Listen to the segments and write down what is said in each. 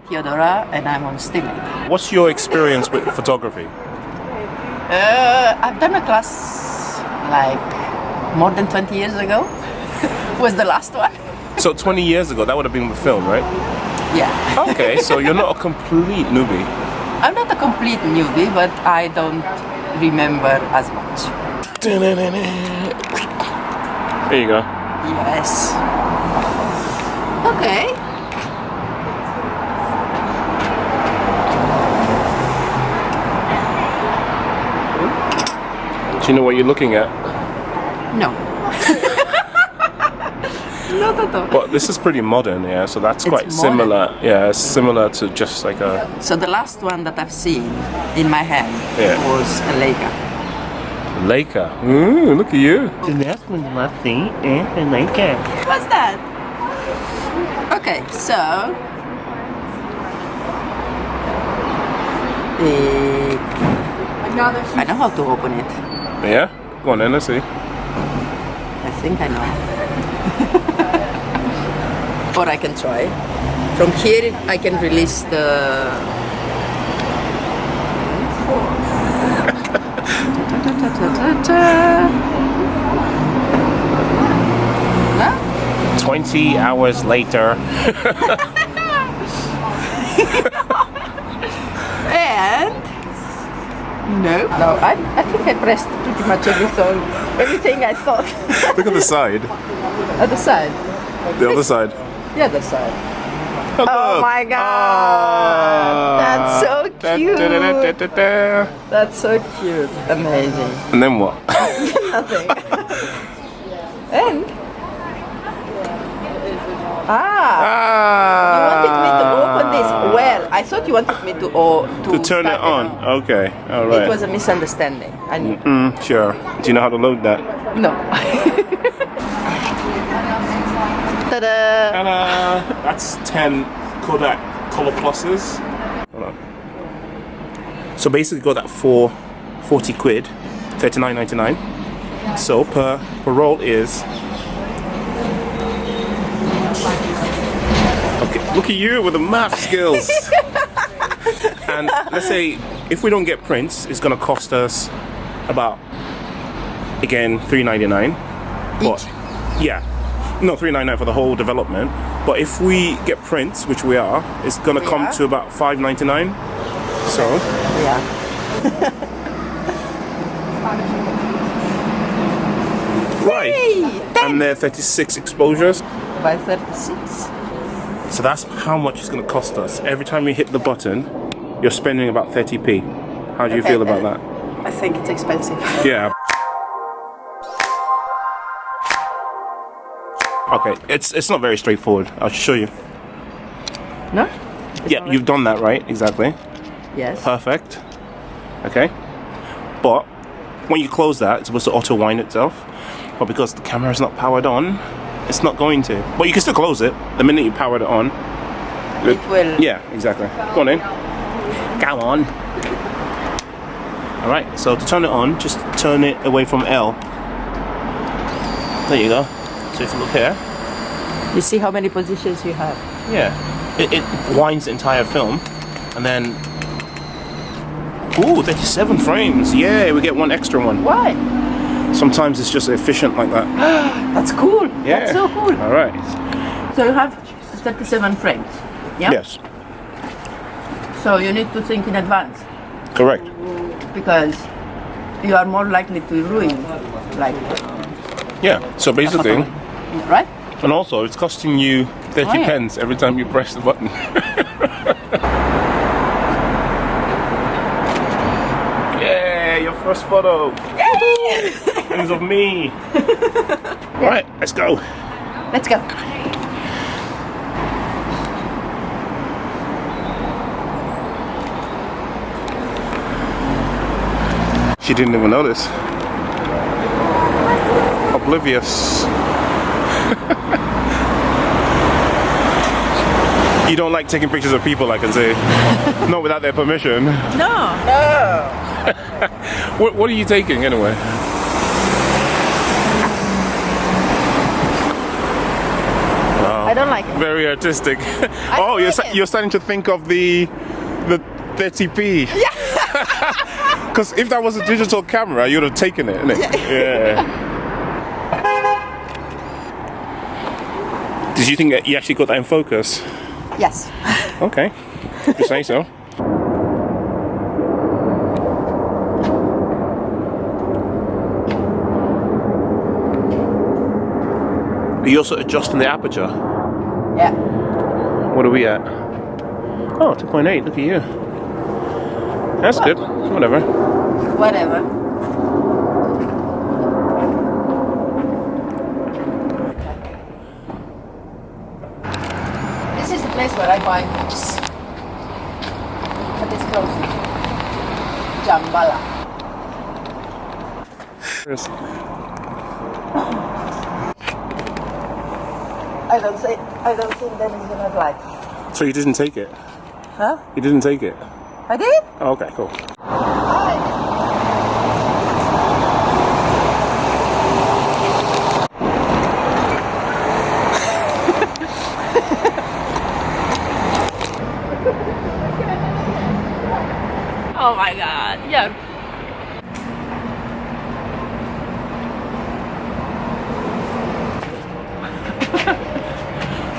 Teodora, and I'm on still. What's your experience with photography? I've done a class like more than 20 years ago. Was the last one. So 20 years ago, that would have been with film, right? Yeah. Okay, so you're not a complete newbie. I'm not a complete newbie, but I don't remember as much. There you go. Yes. Okay. Do you know what you're looking at? No. Not at all. But this is pretty modern, yeah, so that's It's quite similar. Yeah, it's similar to just like a... So the last one that I've seen in my hand was a Leica. Leica. Ooh, look at you. The last one I've seen is a Leica. What's that? Okay, so I know how to open it. Yeah? Go on then, let's see. I think I know. Or I can try. From here I can release the... 20 hours later. And... No, I think I pressed pretty much everything I thought. Look at the side. Other side. The other side. The other side. Hello. Oh my god! That's so cute! That's so cute. Amazing. And then what? Nothing. And... You wanted me to open this. Well, I thought you wanted me to turn it on. Okay, alright. It was a misunderstanding. I knew. Sure. Do you know how to load that? No. Ta-da! Ta-da! That's 10 Kodak ColorPluses. Hold on. So basically got that for 40 quid, 39.99. So per roll is... Okay, look at you with the math skills. And let's say if we don't get prints, it's gonna cost us about, again, $3.99. But yeah, no, $3.99 for the whole development. But if we get prints, which we are, it's gonna come to about $5.99. So yeah. right, and they're 36 exposures. By 36. So that's how much it's going to cost us. Every time you hit the button, you're spending about 30p. How do you feel about that? I think it's expensive. Yeah. Okay, it's not very straightforward. I'll show you. No? Yeah, you've done that right, exactly. Yes. Perfect. Okay. But when you close that, it's supposed to auto wind itself. But because the camera is not powered on, it's not going to. But you can still close it. The minute you power it on, it will. Yeah, exactly. Go on in. Go on. Alright, so to turn it on, just turn it away from L. There you go. So if you look here. You see how many positions you have? Yeah. It winds the entire film. And then... Ooh, 37 frames. Yeah, we get one extra one. Why? Sometimes it's just efficient like that. That's cool. Yeah. That's so cool. Alright. So you have 37 frames. Yeah? Yes. So you need to think in advance. Correct. Because you are more likely to ruin, like... Yeah, so basically... Right? And also, it's costing you 30 pence every time you press the button. Yeah, your first photo. Things of me. Right, let's go. Let's go. She didn't even notice. Oblivious. You don't like taking pictures of people, I can say. Not without their permission. No. No. What are you taking anyway? I don't like it. Very artistic. don't like it. You're starting to think of the 30p. Yeah. Because if that was a digital camera, you'd have taken it, innit? Yeah. Did you think that you actually got that in focus? Yes. Okay, if you say so. Are you also adjusting the aperture? Yeah. What are we at? Oh, 2.8, look at you. That's good, whatever. Whatever. This is the place where I buy books. But it's closed. Jambala. Yes. I don't think that is gonna like. So you didn't take it? Huh? You didn't take it? I did? Oh, okay, cool. Oh my god, yeah.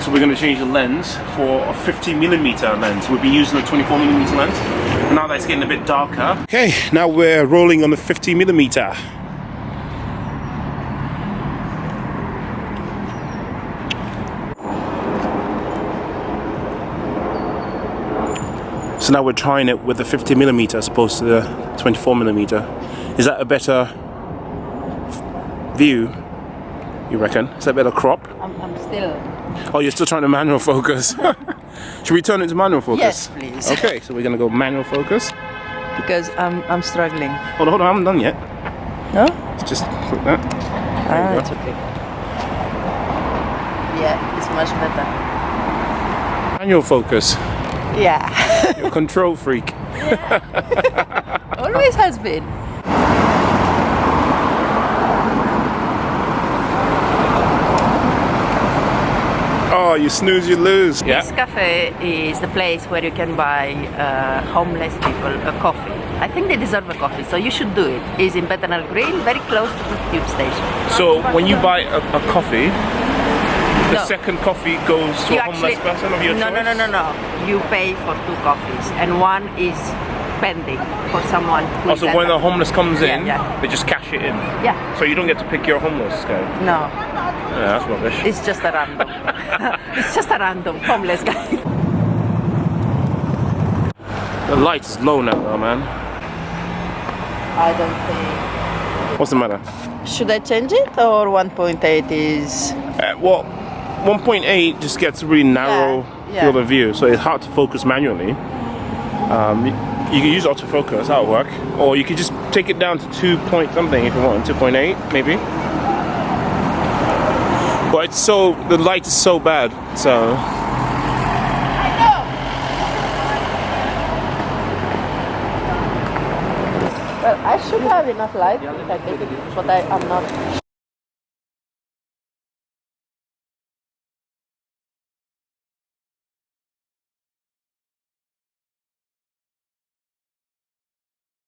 So we're going to change the lens for a 50mm lens. We've been using a 24mm lens. Now that it's getting a bit darker. Okay, now we're rolling on the 50mm. So now we're trying it with the 50mm as opposed to the 24mm. Is that a better view, you reckon? Is that a better crop? I'm still. Oh, you're still trying to manual focus. Should we turn it to manual focus? Yes, please. Okay, so we're gonna go manual focus. Because I'm struggling. Hold on, I haven't done yet. No? Let's just click that. Ah, it's okay. Yeah, it's much better. Manual focus. Yeah. You're a control freak. Always has been. Oh, you snooze, you lose. This Yeah. cafe is the place where you can buy homeless people a coffee. I think they deserve a coffee, so you should do it. It's in Bethnal Green, very close to the tube station. So when you buy a coffee, the No. second coffee goes to You a homeless person of your no, choice? no. You pay for 2 coffees, and one is pending for someone who is Also, at when the- the homeless comes in, Yeah. they just cash it in. Yeah, So you don't get to pick your homeless guy. no, Yeah, that's rubbish. it's just a random. It's just a random homeless guy. The light is low now, though, man. I don't think. What's the matter? Should I change it, or 1.8 is? Well, 1.8 just gets a really narrow Yeah. field of view, so it's hard to focus manually. You can use autofocus, that'll work. Or you could just take it down to 2 point something if you want, 2.8 maybe. But it's so, the light is so bad, so. Well, I should have enough light if I take it, but I'm not.